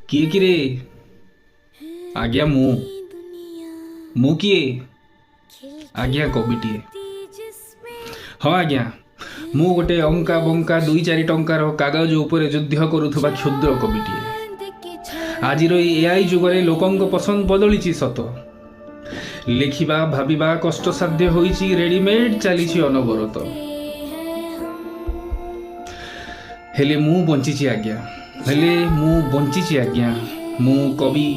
କିଏ କିରେ? ଆଜ୍ଞା ମୁଁ କିଏ? ଆଜ୍ଞା କବିଟିଏ। ହଁ ଆଜ୍ଞା, ମୁଁ ଗୋଟେ ଅଙ୍କା ବଙ୍କା 2-4 ଟଙ୍କାର କାଗଜ ଉପରେ ଯୁଦ୍ଧ କରୁଥିବା କ୍ଷୁଦ୍ର କବିଟିଏ। ଆଜିର এই AI ଯୁଗରେ ଲୋକଙ୍କ ପସନ୍ଦ ବଦଳିଛି ସତ, ଲେଖିବା ଭାବିବା କଷ୍ଟସାଧ୍ୟ ହୋଇଛି, ରେଡିମେଡ୍ ଚାଲିଛି ଅନବରତ। ହେଲେ ମୁଁ ବଞ୍ଚିଛି ଆଜ୍ଞା, ମୁଁ କବି,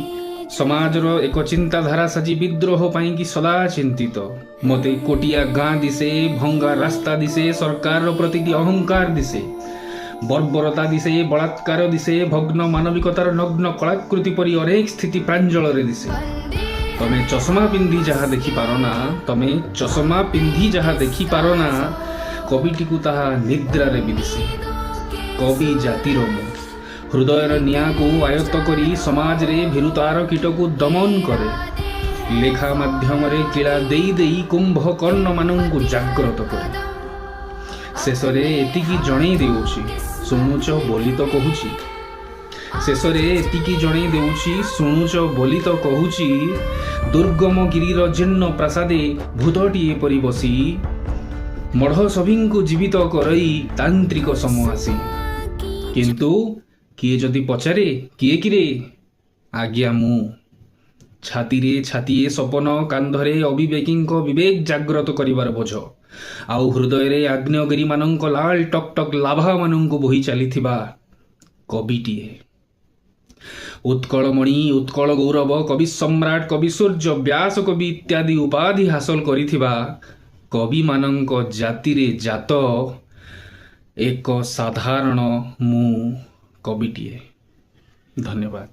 ସମାଜର ଏକ ଚିନ୍ତାଧାରା ସାଜି ବିଦ୍ରୋହ ପାଇଁକି ସଦା ଚିନ୍ତିତ। ମତେ କୋଟିଆ ଗାଁ ଦିଶେ, ଭଙ୍ଗା ରାସ୍ତା ଦିଶେ, ସରକାରର ପ୍ରତିଟି ଅହଙ୍କାର ଦିଶେ, ବର୍ବରତା ଦିଶେ, ବଳାତ୍କାର ଦିଶେ, ଭଗ୍ନ ମାନବିକତାର ନଗ୍ନ କଳାକୃତି ପରି ଅନେକ ସ୍ଥିତି ପ୍ରାଞ୍ଜଳରେ ଦିଶେ। ତମେ ଚଷମା ପିନ୍ଧି ଯାହା ଦେଖିପାର ନା, କବିଟିକୁ ତାହା ନିଦ୍ରାରେ ବି ଦିଶେ। କବି ଜାତିର ମୁଁ, ହୃଦୟର ନିଆଁକୁ ଆୟତ୍ତ କରି ସମାଜରେ ଭୀରୁତାର କୀଟକୁ ଦମନ କରେ। ଲେଖା ମାଧ୍ୟମରେ କିଳା ଦେଇ ଦେଇ କୁମ୍ଭକର୍ଣ୍ଣମାନଙ୍କୁ ଜାଗ୍ରତ କରେ। ଶେଷରେ ଏତିକି ଜଣେଇ ଦେଉଛି, ଶୁଣୁଛ ବୋଲି ତ କହୁଛି, ଦୁର୍ଗମ ଗିରିର ଜୀର୍ଣ୍ଣ ପ୍ରାସାଦେ ଭୂତଟିଏ ପରି ବସି, ମଢ଼ ସଭିଙ୍କୁ ଜୀବିତ କରଇ ତାନ୍ତ୍ରିକ ସମ ଆସି। କିନ୍ତୁ କିଏ ଯଦି ପଚାରେ କିଏ କିରେ? ଆଜ୍ଞା ମୁଁ। ଛାତିରେ ଛାତିଏ ସପନ, କାନ୍ଧରେ ଅବିବେକୀଙ୍କ ବିବେକ ଜାଗ୍ରତ କରିବାର ବୋଝ, ଆଉ ହୃଦୟରେ ଆଗ୍ନେୟଗିରିମାନଙ୍କ ଲାଲ ଟକ୍ ଟକ୍ ଲାଭାମାନଙ୍କୁ ବୋହି ଚାଲିଥିବା କବିଟିଏ। ଉତ୍କଳମଣି, ଉତ୍କଳ ଗୌରବ, କବି ସମ୍ରାଟ, କବି ସୂର୍ଯ୍ୟ, ବ୍ୟାସ କବି ଇତ୍ୟାଦି ଉପାଧି ହାସଲ କରିଥିବା କବିମାନଙ୍କ ଜାତିରେ ଜାତ ଏକ ସାଧାରଣ ମୁଁ କବିଟିଏ। ଧନ୍ୟବାଦ।